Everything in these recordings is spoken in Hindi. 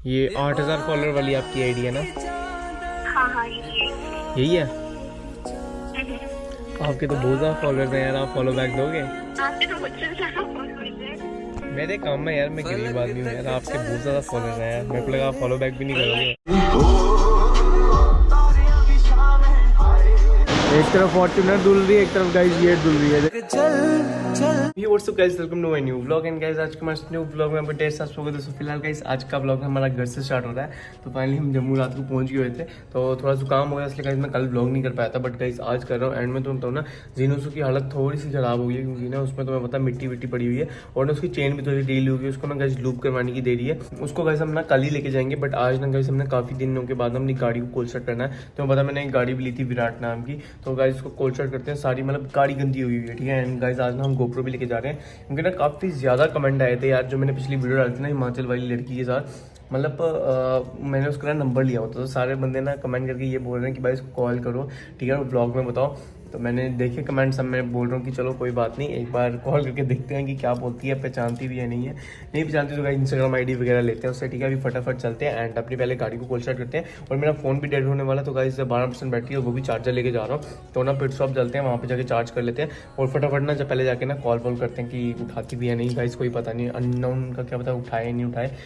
ये 8000 फॉलोअर वाली आपकी आईडी है ना? हाँ हाँ यही है? आपके तो बहुत ज़्यादा फॉलोअर्स हैं यार, आप फॉलो बैक दोगे? आपके तो मुझसे ज़्यादा followers हैं। मेरे काम में यार, मैं गरीब आदमी हूँ यार, आपके बहुत ज़्यादा फॉलोअर्स हैं यार, मेरे को लगा आप फॉलो बैक भी नहीं करोगे। एक तरफ फॉर्च्यूनर धुल रही है, एक तरफ गाइस ये धुल रही है। ये what's up guys, welcome to my new vlog. And guys आज के हमारे न्यू व्लॉग में आपका ढेर सारा स्वागत है। दोस्तों फिलहाल गाइस आज का व्लॉग हमारा घर से स्टार्ट हो रहा है। तो फाइनली हम जम्मू रात को पहुंच गए थे, तो थोड़ा जुकाम हो गया, इसलिए गाइस मैं कल व्लॉग नहीं कर पाया था, बट गाइस आज कर रहा हूँ। एंड में तुम्हें बताऊँ ना, जीनोसू की हालत थोड़ी सी खराब हो गई है, क्योंकि ना उसमें तुम्हें पता मिट्टी विट्टी पड़ी हुई है, और ना उसकी चेन भी थोड़ी डील हो गई, उसको ना गाइस लूप करवाने की देरी है। उसको गाइस हम ना कल ही लेके जाएंगे, बट आज ना गाइस हमने काफ़ी दिनों के बाद अपनी गाड़ी को कोल्ड स्टार्ट करना है। तो पता मैंने एक गाड़ी भी ली थी विराट नाम की, तो गाइस उसको कोल्ड स्टार्ट करते हैं। सारी मतलब गाड़ी गंदी हुई है, ठीक है। एंड गाइस आज ना हम गोप्रो भी लेके जा रहे हैं, क्योंकि ना काफ़ी ज़्यादा कमेंट आए थे यार, जो मैंने पिछली वीडियो डाली थी ना हिमाचल वाली लड़की के साथ। मतलब मैंने उसका नंबर लिया होता, तो सारे बंदे ना कमेंट करके ये बोल रहे हैं कि भाई इसको कॉल करो, ठीक है, ब्लॉग में बताओ। तो मैंने देखे कमेंट सब, मैं बोल रहा हूँ कि चलो कोई बात नहीं, एक बार कॉल करके देखते हैं कि क्या बोलती है, पहचानती भी है नहीं है। नहीं पहचानती तो गाइस इंस्टाग्राम आईडी वगैरह लेते हैं उससे, ठीक है। अभी फटाफट चलते हैं एंड अपनी पहले गाड़ी को कोल्ड स्टार्ट करते हैं। और मेरा फ़ोन भी डेड होने वाला, तो गाइस 12% बैटरी है, वो भी चार्जर लेके जा रहा हूँ। तो ना पिट शॉप चलते हैं, वहाँ पर जाके चार्ज कर लेते हैं, और फटाफट ना जब पहले जाके ना कॉल वॉल करते हैं कि उठाती भी है नहीं गाइस, कोई पता नहीं, अननोन का क्या पता उठाए नहीं उठाए,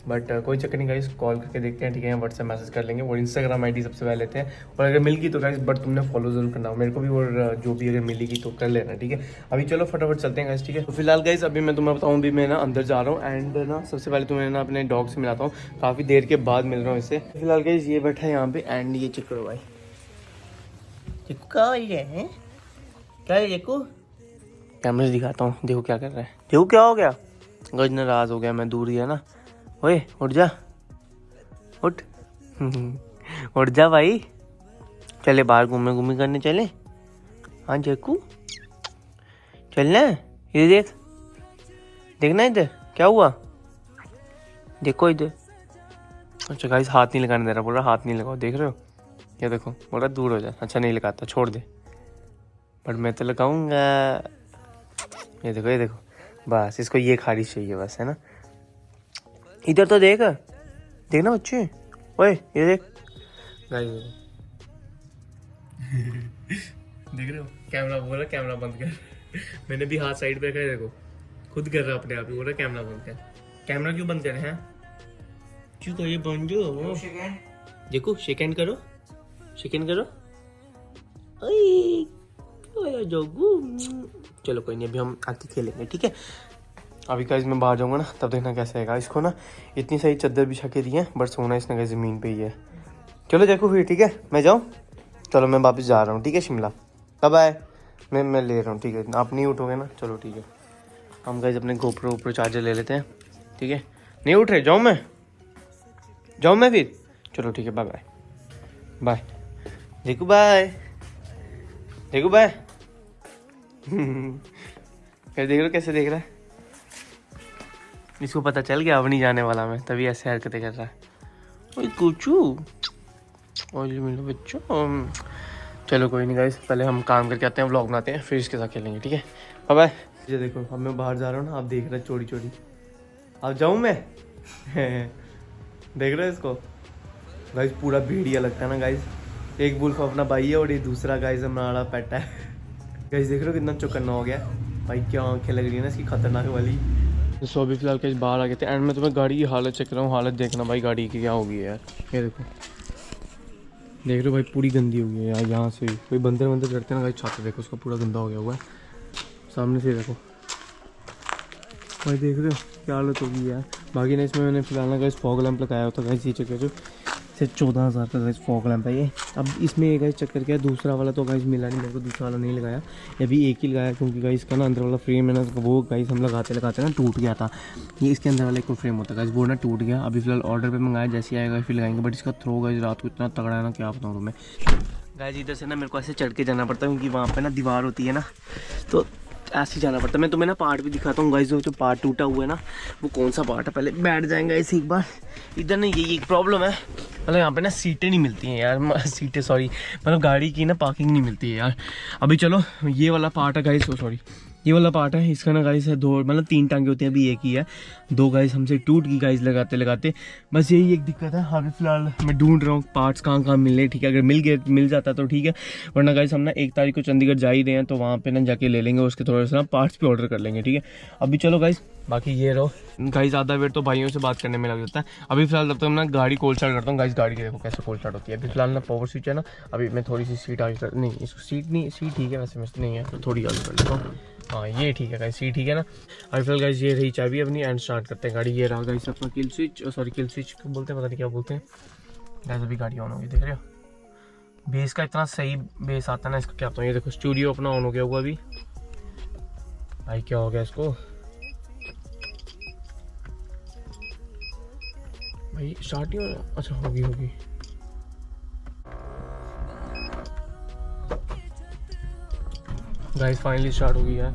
बट कोई चक्कर नहीं गाइस, कॉल करके देखते हैं, ठीक है। व्हाट्सएप मैसेज कर लेंगे, और इंस्टाग्राम आईडी सबसे पहले लेते हैं। और अगर मिल गई तो गाइस, बट तुमने फॉलो जरूर करना हो मेरे को भी, और जो भी अगर मिलेगी तो कर लेना, ठीक है। अभी चलो फटाफट चलते हैं गाइस, ठीक है। तो फिलहाल गाइस अभी मैं तुम्हें बताऊँ, भी मैं ना अंदर जा रहा हूँ, एंड ना सबसे पहले तुम्हें ना अपने डॉग से मिलाता हूँ, काफ़ी देर के बाद मिल रहा हूँ इससे। फिलहाल गाइस ये बैठा है यहाँ पे, एंड ये चेक करो भाई, चिक्कू क्या हो रहा है, क्या है चिक्कू? कैमरे से दिखाता हूँ, देखो क्या कर रहा है, देखो क्या हो गया। गज नाराज हो गया, मैं दूर ही है ना। ओए उठ जा, उठ उठ जा भाई, चले बाहर घूमने घूमने करने चले। हाँ जक्कू चलना है, ये देख, देखना इधर क्या हुआ, देखो इधर। अच्छा गाइस हाथ नहीं लगाने दे रहा, बोल रहा हाथ नहीं लगाओ, देख रहे हो, ये देखो बोल रहा दूर हो जा। अच्छा नहीं लगाता, छोड़ दे, बट मैं तो लगाऊंगा। ये देखो, ये देखो, बस इसको ये खारिश चाहिए बस, है ना। इधर तो देख, देखना बच्चे, ओए ये देख गाइस देख रहे हो, कैमरा बोल रहा कैमरा बंद कर। मैंने भी हाथ साइड पे रखा है, देखो खुद कर रहा अपने आप ही, बोल रहा कैमरा बंद कर। कैमरा क्यों बंद कर हैं, क्यों करिए बंद जो, देखो शेक करो, शेक करो। ओए जोगू, चलो कोई नहीं, अभी हम आके खेलेंगे, ठीक है। अभी गाइस मैं बाहर जाऊंगा ना, तब देखना कैसे है। इसको ना इतनी सही चादर बिछा के दी है, बट सोना इसने गाइस ज़मीन पे ही है। चलो देखो फिर, ठीक है, मैं जाऊँ, चलो मैं वापस जा रहा हूँ, ठीक है शिमला, कब आए, मैं ले रहा हूँ, ठीक है। आप नहीं उठोगे ना, चलो ठीक है। हम गाइस अपने गोप्रो ऊपर चार्जर ले लेते हैं, ठीक है। नहीं उठ रहे, जाऊँ मैं फिर, चलो ठीक है, बाय बाय बाय, देखो बाय, देखो बाय। फिर देख लो कैसे देख रहा है, इसको पता चल गया अब नहीं जाने वाला मैं, तभी ऐसे हरकतें कर रहा है। ओए कुचू, ओए मिलो बच्चों। चलो कोई नहीं गाइस, पहले हम काम करके आते हैं, व्लॉग बनाते हैं, फिर इसके साथ खेलेंगे, ठीक है। Bye bye. ये देखो अब मैं बाहर जा रहा हूँ ना, आप देख रहे हैं चोरी चोरी, अब जाऊँ मैं। देख रहे हैं इसको गाइस, पूरा भेड़िया लगता है ना गाइस। एक बुल्फ अपना भाई है, और ये दूसरा गाइस हमारा पेट है। गाइस देख रहे हो कितना चौकन्ना हो गया भाई, क्या आंखें लग रही है ना इसकी खतरनाक वाली। सो अभी फिलहाल कहीं बाहर आ गए थे, एंड मैं तुम्हें गाड़ी की हालत चेक कर रहा हूँ, हालत देखना भाई गाड़ी की क्या होगी यार। ये देखो, देख रहे हो भाई पूरी गंदी हो गई है यार, यहाँ से कोई बंदर वंदर करते हैं ना गाइस, छाते देखो उसका पूरा गंदा हो गया हुआ है, सामने से देखो भाई, देख रहे हो क्या हालत होगी यार। बाकी ना इसमें मैंने फिलहाल ना गाइस फॉग लैंप लगाया होता गाइस, ये चेक करो, सिर्फ 14,000 का गाइस फॉग लैंप है ये। अब इसमें एक गाइस चक्कर क्या है, दूसरा वाला तो गाइस मिला नहीं मेरे को, दूसरा वाला नहीं लगाया, ये भी एक ही लगाया, क्योंकि गाइस का ना अंदर वाला फ्रेम है ना, वो गाइस हम लगाते ना टूट गया था। ये इसके अंदर वाला एक फ्रेम होता है गाइस, वो ना टूट गया। अभी फिलहाल ऑर्डर पे मंगाया, जैसे आएगा फिर लगाएंगे, बट इसका थ्रो गाइस रात को इतना तगड़ा है ना, क्या बताऊँ तुम्हें गाइस। इधर से ना मेरे को ऐसे चढ़ के जाना पड़ता है, क्योंकि वहाँ पर ना दीवार होती है ना, तो ऐसे ही जाना पड़ता है। मैं तुम्हें ना पार्ट भी दिखाता हूँ गाइस, जो पार्ट टूटा हुआ है ना, वो कौन सा पार्ट है, पहले बैठ जाएंगे ऐसे एक बार। इधर ना यही एक प्रॉब्लम है, मतलब यहाँ पे ना सीटें नहीं मिलती हैं यार, सीटें सॉरी, मतलब गाड़ी की ना पार्किंग नहीं मिलती है यार। अभी चलो ये वाला पार्ट है गाइस, सॉरी ये वाला पार्ट है इसका ना गाइस है, दो मतलब 3 टांगे होते हैं, अभी एक ही है। 2 गाइस हमसे टूट गई गाइस लगाते लगाते। बस यही एक दिक्कत है। अभी फिलहाल मैं ढूंढ रहा हूँ पार्ट्स कहाँ मिले, ठीक है। अगर मिल जाता तो ठीक है, वरना गाइस हम ना 1 तारीख को चंडीगढ़ जा ही रहे हैं, तो वहाँ पे ना जाके ले लेंगे, उसके थोड़े से ना पार्ट्स भी ऑर्डर कर लेंगे, ठीक है। अभी चलो गाइस, बाकी ये रहो गाइस, आधा वेट तो भाइयों से बात करने में लग जाता है। अभी फिलहाल तब तक मैं गाड़ी कोल्ड स्टार्ट करता हूँ गाइस। गाड़ी की देखो कैसे कोल्ड स्टार्ट होती है। अभी फिलहाल ना पावर स्विच है ना, अभी मैं थोड़ी सी सीट आगे कर, नहीं इसको सीट ठीक है वैसे में नहीं है, तो थोड़ी आगे कर लेता हूँ। हाँ ये ठीक है गाइस, सीट ठीक है ना। अभी फिलहाल गाइस ये रही चाबी अपनी, एंड स्टार्ट करते हैं गाड़ी। ये रहा गाइस अपना kill switch, sorry kill switch बोलते हैं, पता नहीं क्या बोलते हैं गाइस। अभी गाड़ी ऑन होगी, देख रहे हो बेस का इतना सही बेस आता है ना इसका, क्या होता है। ये देखो स्टूडियो अपना ऑन हो गया हुआ अभी। भाई क्या हो गया इसको भाई, स्टार्ट नहीं हो रहा। अच्छा होगी गाइस, फाइनली स्टार्ट हो गई है।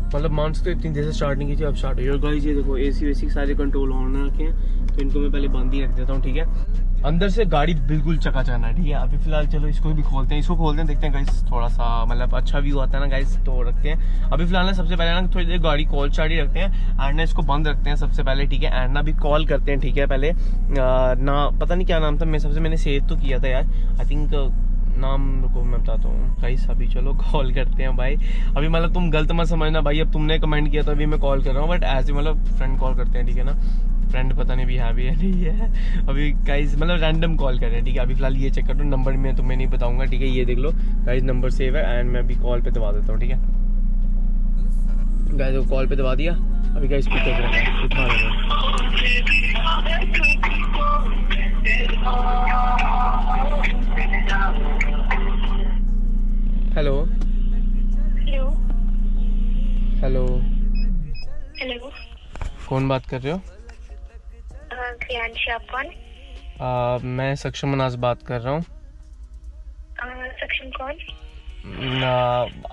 मतलब मानस तो इतनी देर से स्टार्ट नहीं की थी, अब स्टार्ट हुई। और गाइस ये देखो एसी वेसी सारे कंट्रोल ऑन रखे हैं, तो इनको मैं पहले बंद ही रख देता हूँ, ठीक है। अंदर से गाड़ी बिल्कुल चकाचक है, ठीक है। अभी फिलहाल चलो इसको भी खोलते हैं, देखते हैं गाइस, थोड़ा सा मतलब अच्छा व्यू आता है ना गाइस, तो रखते हैं। अभी फिलहाल ना सबसे पहले ना थोड़ी देर गाड़ी कॉल स्टार्ट ही रखते हैं, एंड ना इसको बंद रखते हैं सबसे पहले, ठीक है। एंड ना भी कॉल करते हैं, ठीक है। पहले ना पता नहीं क्या नाम था, मैंने सेव तो किया था यार, आई थिंक नाम को मैं बताता हूँ गाइस। अभी चलो कॉल करते हैं भाई। अभी मतलब तुम गलत मत समझना भाई, अब तुमने कमेंट किया तो अभी मैं कॉल कर रहा हूँ, बट ऐसे मतलब फ्रेंड कॉल करते हैं, ठीक है ना। फ्रेंड पता नहीं भी है भी है नहीं है। अभी गाइस मतलब रैंडम कॉल कर रहे हैं, ठीक है। अभी फिलहाल ये चेक कर लो, नंबर मैं तुम्हें नहीं बताऊंगा, ठीक है। ये देख लो गाइस, नंबर सेव है, एंड मैं अभी कॉल पे दबा देता हूँ, ठीक है गाइस। वो कॉल पे दबा दिया, अभी गाइस पिक कर रहा है, उठा रहा है। हेलो हेलो हेलो, हेलो, कौन बात कर रहे हो? क्रियांशी, आप कौन? मैं सक्षम मनाज बात कर रहा हूँ। सक्षम कौन?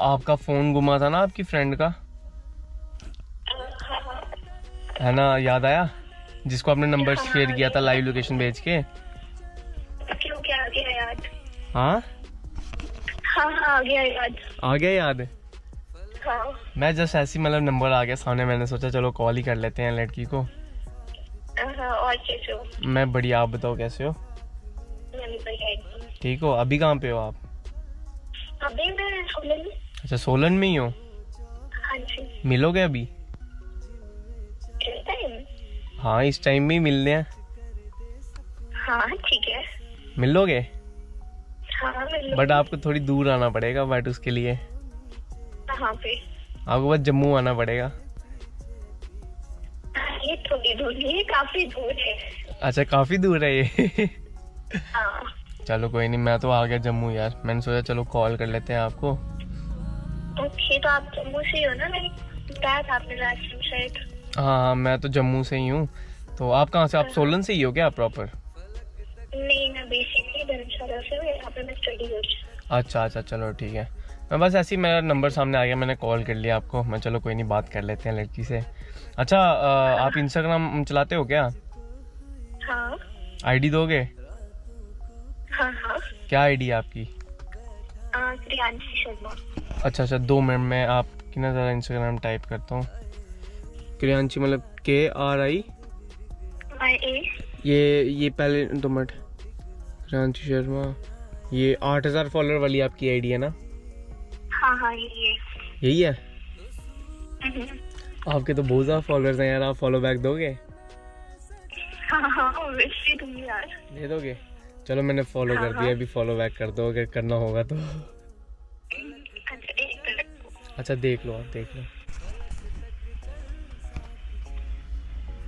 आपका फ़ोन गुमा था ना आपकी फ्रेंड का, हाँ, है ना, याद आया? जिसको आपने नंबर शेयर किया था लाइव लोकेशन भेज के। क्यों, क्या आ गया याद? हाँ हाँ आ गया याद। आ गया याद। हाँ मैं जस्ट ऐसी मतलब नंबर आ गया सामने, मैंने सोचा चलो कॉल ही कर लेते हैं लड़की को। और कैसे हो? मैं बढ़िया, आप बताओ कैसे हो? मैं भी बढ़िया एकदम। ठीक हो? अभी कहाँ पे हो आप? अभी मैं सोलन में। अच्छा सोलन में ही हो? हाँ जी। मिलोगे अभी? इस टाइम? हाँ इस टाइम में ही मिलने हैं। हाँ ठीक है। मिलोगे? हाँ मिलो। बट आपको थोड़ी दूर आना पड़ेगा, बट उसके लिए कहाँ पे? आपको बस जम्मू आना पड़ेगा। ये थोड़ी दूर नहीं है, काफी दूर है। अच्छा काफी दूर है ये। हाँ चलो कोई नहीं, मैं तो आ गया जम्मू यार, मैंने सोचा चलो कॉल कर लेते हैं आपको। ओके, तो आप जम्मू से ही हो ना? मैंने बताया था आपने लास्ट टाइम शायद। हाँ मैं तो जम्मू से ही हूँ। तो आप कहाँ से? आप सोलन से ही हो क्या प्रॉपर? नहीं, मैं बेसिकली धर्मशाला से हूँ, यहाँ पे मैं स्टडी कर रही हूँ। अच्छा चलो ठीक है। मैं बस ऐसे ही, मेरा नंबर सामने आ गया, मैंने कॉल कर लिया आपको। मैं चलो कोई नहीं, बात कर लेते हैं लड़की से। अच्छा आप इंस्टाग्राम चलाते हो क्या? हाँ आईडी दोगे? हाँ हाँ। क्या आईडी है आपकी? क्रियांशी शर्मा। अच्छा 2 मिनट में आपकी ना ज़रा इंस्टाग्राम टाइप करता हूँ। क्रियांशी मतलब KRI ये पहले 2 मिनट। क्रियांशी शर्मा, ये 8000 फॉलोअर वाली आपकी आईडी है ना? हाँ यही है? आपके तो बहुत ज़्यादा फॉलोअर्स हैं यार, आप फॉलो बैक दोगे? हाँ वैसे तुम यार दे दोगे? चलो मैंने फॉलो कर दिया, अभी फॉलो बैक कर दो अगर करना होगा तो। अच्छा देख लो, आप देख लो।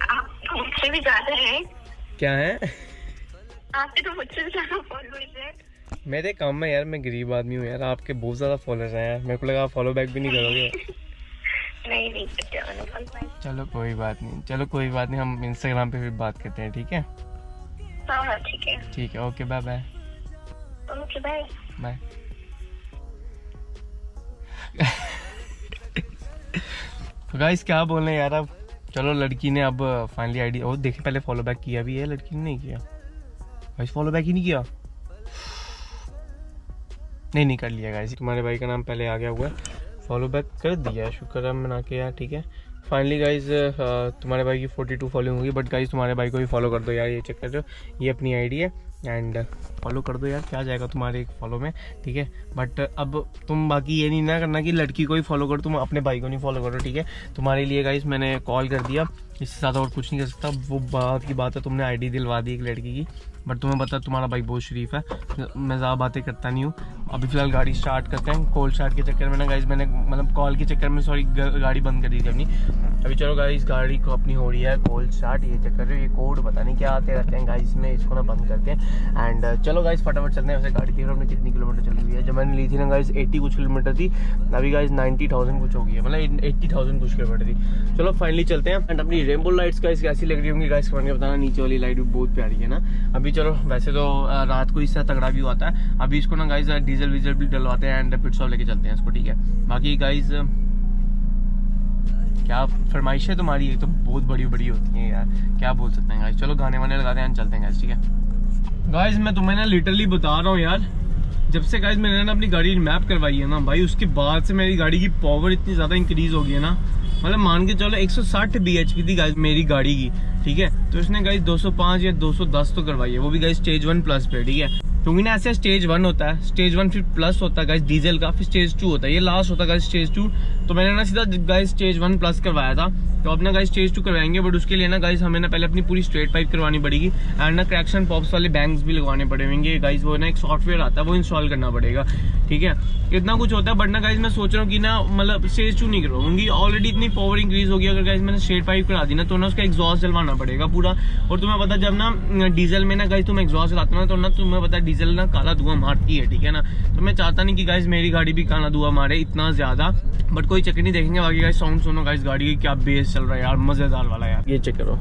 आप मुझसे भी ज्यादा है। क्या है? आपके तो मुझसे भी ज्यादा फॉलोअर्स हैं। मेरे कम है यार, मैं गरीब आदमी हूँ यार, आपके बहुत ज़्यादा फॉलोअर्स हैं यार, मेरे को लगा आप फॉलो बैक भी नहीं करोगे। नहीं करते। चलो कोई बात नहीं, हम इंस्टाग्राम पे फिर बात करते हैं, ठीक है? हाँ ठीक है। Okay bye bye. Okay bye. Bye. तो गाइस क्या बोल रहे हैं यार, अब चलो लड़की ने अब फाइनली आईडी, और देखिए पहले फॉलो बैक किया भी है लड़की ने, नहीं किया गाइस, फॉलो बैक ही नहीं किया। नहीं कर लिया गाइस, तुम्हारे भाई का नाम पहले आ गया हुआ है, फॉलो बैक कर दिया, शुक्र है मना के यार। ठीक है फाइनली गाइज तुम्हारे भाई की 42 फॉलोइंग होगी, बट गाइज तुम्हारे भाई को भी फॉलो कर दो यार, ये चेक कर रहे हो, ये अपनी आईडी है एंड फॉलो कर दो यार, क्या जाएगा तुम्हारे एक फॉलो में। ठीक है बट अब तुम बाकी ये नहीं ना करना कि लड़की को ही फॉलो करो, तुम अपने भाई को नहीं फॉलो करो। ठीक है तुम्हारे लिए गाइज मैंने कॉल कर दिया, इससे ज़्यादा और कुछ नहीं कर सकता। वो बात की बात है, तुमने आईडी दिलवा दी एक लड़की की, बट तुम्हें पता तुम्हारा भाई बहुत शरीफ है, मैं ज़्यादा बातें करता नहीं हूँ। अभी फ़िलहाल गाड़ी स्टार्ट करते हैं, कोल्ड स्टार्ट के चक्कर में ना गाइज मैंने मतलब कॉल के चक्कर में सॉरी गाड़ी बंद कर दी थी अपनी। अभी चलो गाइज गाड़ी को अपनी हो रही है कोल्ड स्टार्ट, ये चक्कर है, ये कोड पता नहीं क्या आते रहते हैं गाइज में, इसको ना बंद करते हैं एंड चलो गाइज फटाफट चलते हैं। वैसे गाड़ी देख रहे हो हमने कितनी किलोमीटर चल रही है, जब मैंने ली थी ना गाइज 80 कुछ किलोमीटर थी, अभी गाइज 90,000 कुछ हो गई है, मतलब 80,000 कुछ किलोमीटर थी। चलो फाइनली चलते हैं एंड अपनी रेनबो लाइट्स गाइज कैसी लग रही होंगी गाइज कमेंट में बताना, नीचे वाली लाइट भी बहुत प्यारी है ना। अभी चलो वैसे तो रात को इससे तगड़ा व्यू आता है, अभी इसको ना गाइज डीजल वीजल भी डलवाते हैं एंड पिट स्टॉप लेके चलते हैं इसको। ठीक है बाकी गाइज क्या फरमाइश है तुम्हारी, ये तो बहुत बड़ी बड़ी होती है यार, क्या बोल सकते हैं गाइज। चलो गाने वाने लगाते हैं चलते हैं गाइज। ठीक है गाइज मैं तुम्हें ना लिटरली बता रहा हूँ यार, जब से गाइज मैंने ना अपनी गाड़ी मैप करवाई है ना भाई, उसके बाद से मेरी गाड़ी की पावर इतनी ज़्यादा इंक्रीज हो गई है ना, मतलब मान के चलो 160 bhp थी गाइज मेरी गाड़ी की। ठीक है तो इसने गाइज 205 या 210 तो करवाई है, वो भी गाइज स्टेज 1 प्लस पे। ठीक है क्योंकि ना ऐसे स्टेज 1 होता है, स्टेज 1 फिर प्लस होता है गाइज डीजल का, फिर स्टेज 2 होता है, ये लास्ट होता है गाइज स्टेज 2। तो मैंने ना सीधा गाइज स्टेज 1 प्लस करवाया था, तो अपना गाइज स्टेज 2 करवाएंगे, बट उसके लिए ना गाइज हमें ना पहले अपनी पूरी स्ट्रेट पाइप करवानी पड़ेगी एंड ना क्रैक्शन पॉप्स वाले बैंक्स भी लगवाने पड़ेंगे गाइज, वो ना एक सॉफ्टवेयर आता है वो इंस्टॉल करना पड़ेगा। ठीक है इतना कुछ होता है, बट ना गाइज मैं सोच रहा हूँ कि ना मतलब स्टेज 2 नहीं करवाऊंगी, ऑलरेडी इतनी पावर इंक्रीज होगी, अगर गाइज मैंने स्ट्रेट पाइप करा दी ना तो ना उसका एग्जॉस्ट जलवाना पड़ेगा पूरा। और तुम्हें पता जब ना डीजल में ना गाइज तुम एग्जॉस्ट चलाते हो ना, तो ना तुम्हें पता डीजल ना काला धुआं मारती है। ठीक है ना तो मैं चाहता नहीं कि गाइज मेरी गाड़ी भी काला धुआं मारे इतना ज्यादा, बट कोई चक्कर नहीं, देखेंगे बाकी गाइज। साउंड सुनो गाइज गाड़ी की क्या बेस चल रहा है यार, मजेदार वाला यार, ये चेक करो।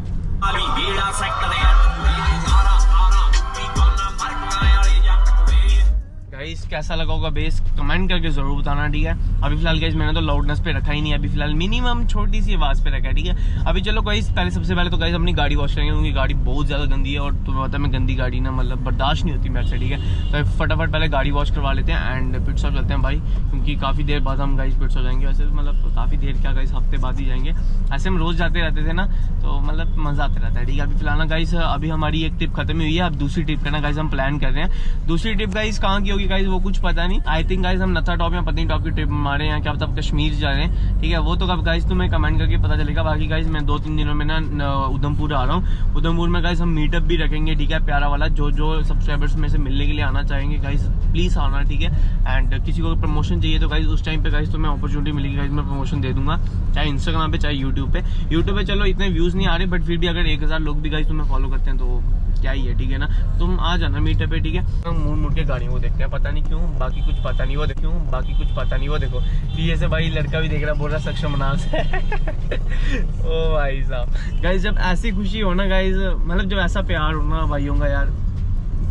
गाइस कैसा लगा होगा बेस कमेंट करके जरूर बताना। ठीक है अभी फिलहाल गाइस मैंने तो लाउडनेस पे रखा ही नहीं है, अभी फिलहाल मिनिमम छोटी सी आवाज पे रखा है। ठीक है अभी चलो गाइस पहले सबसे पहले तो गाइस अपनी गाड़ी वॉश करेंगे, क्योंकि गाड़ी बहुत ज्यादा गंदी है और तुम्हें पता है मैं गंदी गाड़ी ना मतलब बर्दाश्त नहीं होती मेरे से। ठीक है तो फटाफट पहले गाड़ी वॉश करवा लेते हैं एंड पिट स्टॉप चलते हैं भाई, क्योंकि काफी देर बाद हम गाइस पिट स्टॉप जाएंगे। वैसे मतलब काफी देर क्या गाइस हफ्ते बाद ही जाएंगे, ऐसे हम रोज जाते रहते थे ना तो मतलब मजा आता रहता है। ठीक है अभी फिलहाल ना गाइस अभी हमारी एक ट्रिप खत्म हुई है, अब दूसरी ट्रिप का ना गाइस हम प्लान कर रहे हैं। दूसरी ट्रिप गाइस कहाँ की होगी गाइस वो कुछ पता नहीं, आई थिंक गाइस हम नथा टॉप या पत्नी टॉप की ट्रिप मारे हैं, क्या पता कश्मीर जा रहे हैं। ठीक है वो तो कब गाइस तुम्हें कमेंट करके पता चलेगा। बाकी गाइस मैं 2-3 दिनों में ना उधमपुर आ रहा हूँ, उधमपुर में गाइस हम मीटअप भी रखेंगे। ठीक है प्यारा वाला, जो जो सब्सक्राइबर्स में से मिलने के लिए आना चाहेंगे गाइस प्लीज आना। ठीक है एंड किसी को प्रमोशन चाहिए तो गाइस उस टाइम पे गाइस तुम्हें अपॉर्चुनिटी मिलेगी गाइस, मैं प्रमोशन दे दूंगा, चाहे इंस्टाग्राम पे चाहे यूट्यूब पे चलो इतने व्यूज नहीं आ रहे, बट फिर भी अगर 1000 लोग भी गाइस तुम्हें फॉलो करते हैं तो क्या ही है। ठीक है ना तुम आ जाना मीटअप पे। ठीक है हम मुड़ के गाड़ी वो देखते हैं, पता नहीं क्यों, बाकी कुछ पता नहीं वो देखो पीछे से भाई लड़का भी देख रहा, बोल रहा सक्षम मनाल से ओ भाई साहब गाइस जब ऐसी खुशी हो ना गाइस, मतलब जब ऐसा प्यार हो ना भाइयों का यार,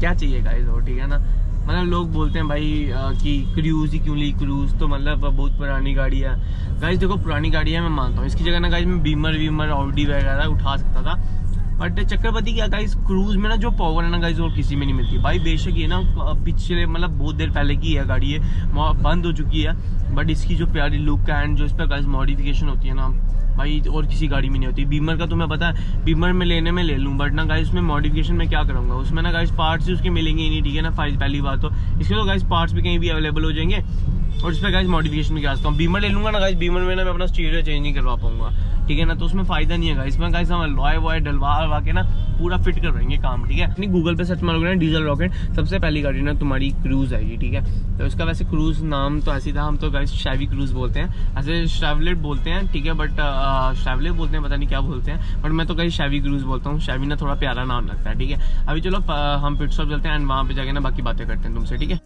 क्या चाहिए गाइस हो। ठीक है ना मतलब लोग बोलते हैं भाई कि क्रूज ही क्यों ली, क्रूज तो मतलब बहुत पुरानी गाड़ी है। गाइस देखो पुरानी गाड़ी है मैं मानता हूँ, इसकी जगह ना गाइस मैं बीमर ऑडी वगैरह उठा सकता था, बट चक्रपति क्या गाइस क्रूज में ना जो पावर है ना गाइस और किसी में नहीं मिलती भाई। बेशक ये ना पिछले मतलब बहुत देर पहले की है गाड़ी, ये बंद हो चुकी है, बट इसकी जो प्यारी लुक है एंड जो इस पर गाइस मॉडिफिकेशन होती है ना भाई और किसी गाड़ी में नहीं होती। बीमर का तुम्हें पता है, बीमर में लेने में ले लूँ, बट ना गाइस उसमें मॉडिफिकेशन में क्या करूँगा, उसमें ना गाइस पार्ट्स ही उसके मिलेंगे ही नहीं। ठीक है ना पहली बात तो इसके तो गाइस पार्ट्स भी कहीं भी अवेलेबल हो जाएंगे, और इस पर गाइस मॉडिफिकेशन क्या आता हूँ। बीमर ले लूंगा ना गाइस, बीमर में ना मैं अपना स्टीरियो चेंज नहीं करवा पाऊंगा। ठीक है ना तो उसमें फायदा नहीं है गाइस, इसमें गाइस हम लॉय वॉय डलवा के ना पूरा फिट कर रहेंगे काम। ठीक है नहीं गूगल पे सर्च मारोगे ना डीजल रॉकेट, सबसे पहली गाड़ी ना तुम्हारी क्रूज आएगी। ठीक है तो इसका वैसे क्रूज नाम तो ऐसी था, हम तो गाइस शेवी क्रूज बोलते हैं, ऐसे शेवलेट बोलते हैं। ठीक है बट शेवलेट बोलते हैं, पता नहीं क्या बोलते हैं, बट मैं तो गाइस शेवी क्रूज बोलता हूँ। शेवी ना थोड़ा प्यारा नाम लगता है। ठीक है अभी चलो हम पिट स्टॉप चलते हैं एंड वहाँ पे जाके ना बाकी बातें करते हैं तुमसे। ठीक है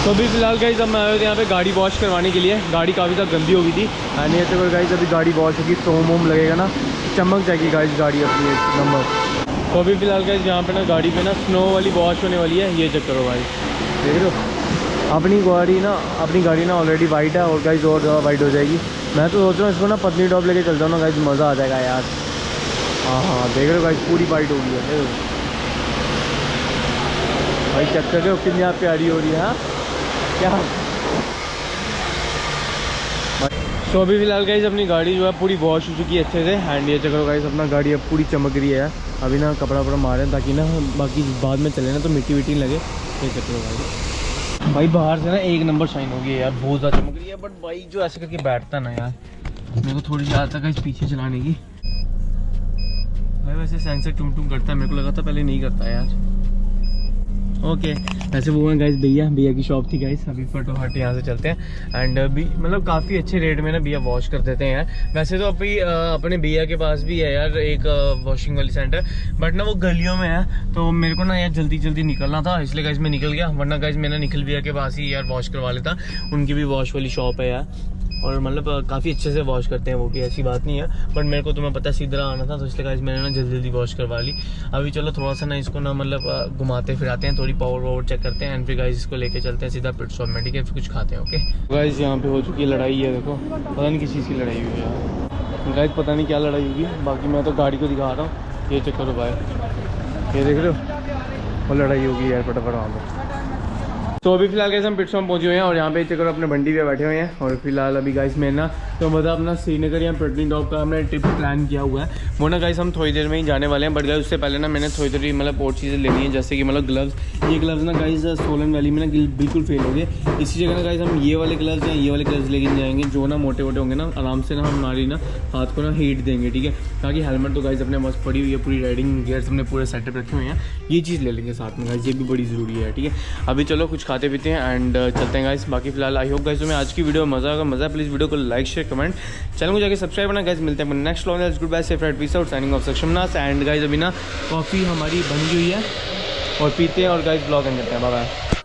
तो अभी फिलहाल गाइस अब मैं आए थे यहाँ पे गाड़ी वॉश करवाने के लिए, गाड़ी काफ़ी ज़्यादा गंदी हो गई थी एंड ये तो गाइस अभी गाड़ी वॉश होगी, फोम वोम लगेगा ना, चमक जाएगी गाइस गाड़ी अपनी एक नंबर। तो अभी फिलहाल गाइस यहाँ पे ना गाड़ी पे ना स्नो वाली वॉश होने वाली है, ये चेक करो भाई, देख रहे हो अपनी गाड़ी ना ऑलरेडी वाइट है और गाइस और ज़्यादा वाइट हो जाएगी। मैं तो सोच रहा हूँ इसको ना पत्नीटॉप लेके चलता हूँ ना गाइस, मज़ा आ जाएगा यार। हाँ देख रहे हो गाइस पूरी वाइट हो गई है, देखो भाई चेक कर रहे हो कितनी आप प्यारी हो रही है। हाँ क्या तो अभी फिलहाल गाइस अपनी गाड़ी जो है पूरी वॉश हो चुकी है अच्छे से। एंड ये चक्कर गाइस अपना गाड़ी अब पूरी चमक रही है। अभी ना कपड़ा वपड़ा मारे ताकि ना बाकी बाद में चले ना तो मिट्टी विट्टी लगे। ये चक्कर भाई बाहर से ना एक नंबर शाइन हो गई है यार, बहुत ज़्यादा चमक रही है। बट भाई जो ऐसे करके बैठता ना यार, मेरे को थोड़ी सी आदत है पीछे चलाने की। भाई वैसे सेंसर टूम टूम करता है, मेरे को लगा था पहले नहीं करता यार। ओके वैसे वो है गाइस भैया की शॉप थी गाइस। अभी फटोफट यहाँ से चलते हैं। एंड अभी मतलब काफ़ी अच्छे रेट में ना भैया वॉश कर देते हैं यार। वैसे तो अभी अपने भैया के पास भी है यार एक वॉशिंग वाली सेंटर, बट ना वो गलियों में है। तो मेरे को ना यार जल्दी निकलना था, इसलिए गाइस मैं निकल गया। वरना गाइस मैं ना निखिल भैया के पास ही यार वॉश करवा लेता। उनकी भी वॉश वाली शॉप है यार, और मतलब काफ़ी अच्छे से वॉश करते हैं वो भी, ऐसी बात नहीं है। बट मेरे को तुम्हें पता सीधा आना था, तो इसलिए गाइस मैंने ना जल्दी वॉश करवा ली। अभी चलो थोड़ा सा ना इसको ना मतलब घुमाते फिराते हैं, थोड़ी पावर वावर चेक करते हैं। एंड फिर गाइस इसको लेके चलते हैं सीधा पिट स्टॉप में, ठीक है? फिर कुछ खाते हैं। ओके गाइस यहाँ पे हो चुकी है लड़ाई है, देखो पता नहीं किस चीज़ की लड़ाई हुई है गाइस, पता नहीं क्या लड़ाई होगी। बाकी मैं तो गाड़ी को दिखा रहा हूँ, ये चेक करो भाई, ये देख रहे हो वो लड़ाई होगी यार फटाफट वहाँ पर। तो अभी फिलहाल गाइस हम पिट स्टॉप पहुंचे हुए हैं और यहाँ पे चेक अपने बंडी पे बैठे हुए हैं। और फिलहाल अभी गाइस मैं ना तो मतलब अपना श्रीनगर या पत्नीटॉप का हमने ट्रिप प्लान किया हुआ है। वो ना गाइस हम थोड़ी देर में ही जाने वाले हैं। बट गाइस उससे पहले ना मैंने थोड़ी देर मतलब और चीज़ें लेनी है, जैसे कि मतलब ग्लव्स। ये ग्लव्स ना गाइस सोलन वैली में ना बिल्कुल फेल हो गए। इसी जगह ना गाइस हम ये वाले ग्लव्स या ये वाले ग्लव्स लेके जाएंगे, जो ना मोटे होंगे ना, आराम से ना हमारी ना हाथ को ना हीट देंगे, ठीक है? ताकि हेलमेट तो गाइस अपने पास पड़ी हुई है, पूरी राइडिंग गियर्स हमने पूरे सेटअप रखे हुए हैं। ये चीज़ ले लेंगे साथ में गाइस, ये भी बड़ी ज़रूरी है, ठीक है? अभी चलो कुछ खाते पीते हैं एंड चलते हैं गाइस। बाकी फिलहाल आई होप गाइस तुम्हें आज की वीडियो में मज़ा प्लीज़ वीडियो को लाइक शेयर कमेंट, चैनल को जाके सब्सक्राइब करना गाइस। मिलते हैं नेक्स्ट व्लॉग में। Good bye, safe ride, peace out, signing off Sakshamnath. And guys अभी ना कॉफ़ी हमारी बन गई है और पीते हैं और गाइस ब्लॉग एंड करते हैं। Bye bye.